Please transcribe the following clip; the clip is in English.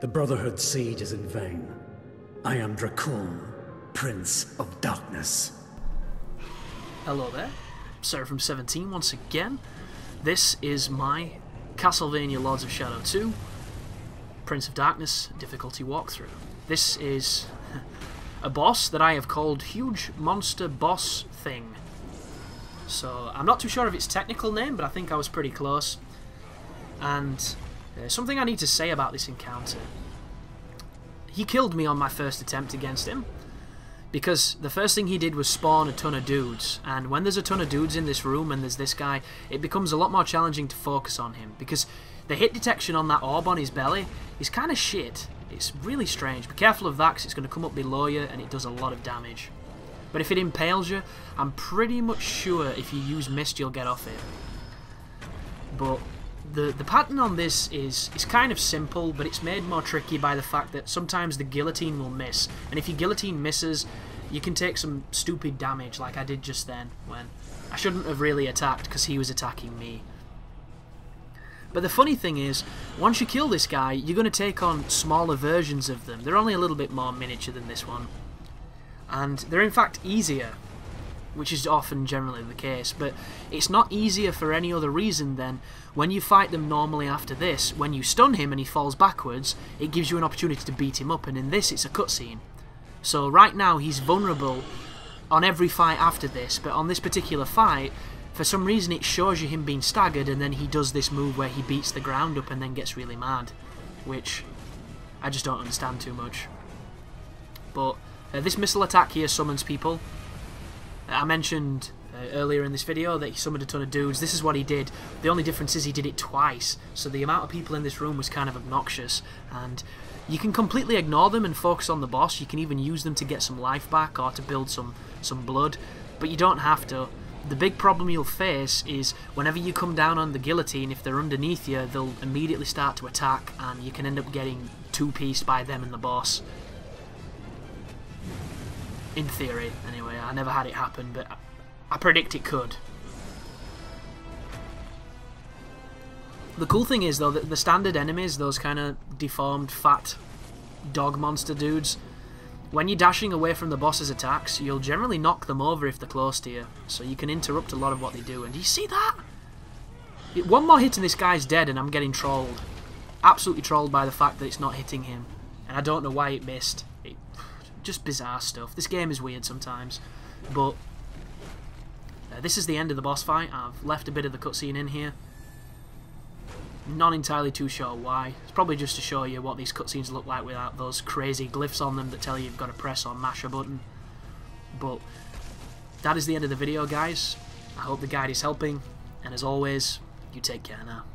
The Brotherhood's siege is in vain. I am Dracul, Prince of Darkness. Hello there, Seraphim17 once again. This is my Castlevania Lords of Shadow 2 Prince of Darkness difficulty walkthrough. This is a boss that I have called Huge Monster Boss Thing. So I'm not too sure of its technical name, but I think I was pretty close. And something I need to say about this encounter. He killed me on my first attempt against him, because the first thing he did was spawn a ton of dudes, and when there's a ton of dudes in this room and there's this guy, it becomes a lot more challenging to focus on him, because the hit detection on that orb on his belly is kind of shit. It's really strange. Be careful of that, because it's going to come up below you and it does a lot of damage. But if it impales you, I'm pretty much sure if you use mist you'll get off it. But the pattern on this is kind of simple, but it's made more tricky by the fact that sometimes the guillotine will miss, and if your guillotine misses, you can take some stupid damage like I did just then, when I shouldn't have really attacked because he was attacking me. But the funny thing is, once you kill this guy, you're going to take on smaller versions of them. They're only a little bit more miniature than this one, and they're in fact easier, which is often generally the case, but it's not easier for any other reason than when you fight them normally after this, when you stun him and he falls backwards, it gives you an opportunity to beat him up, and in this it's a cutscene. So right now he's vulnerable on every fight after this, but on this particular fight, for some reason it shows you him being staggered, and then he does this move where he beats the ground up and then gets really mad, which I just don't understand too much. But this missile attack here summons people. I mentioned earlier in this video that he summoned a ton of dudes. This is what he did. The only difference is he did it twice, so the amount of people in this room was kind of obnoxious, and you can completely ignore them and focus on the boss. You can even use them to get some life back or to build some blood, but you don't have to. The big problem you'll face is whenever you come down on the guillotine, if they're underneath you, they'll immediately start to attack, and you can end up getting two-pieced by them and the boss. In theory, anyway. I never had it happen, but I predict it could. The cool thing is, though, that the standard enemies, those kind of deformed, fat dog monster dudes, when you're dashing away from the boss's attacks, you'll generally knock them over if they're close to you, so you can interrupt a lot of what they do. And do you see that? One more hit and this guy's dead, and I'm getting trolled. Absolutely trolled by the fact that it's not hitting him, and I don't know why it missed. Just bizarre stuff. This game is weird sometimes, but this is the end of the boss fight. I've left a bit of the cutscene in here. Not entirely too sure why. It's probably just to show you what these cutscenes look like without those crazy glyphs on them that tell you you've got to press or mash a button. But that is the end of the video, guys. I hope the guide is helping, and as always, you take care now.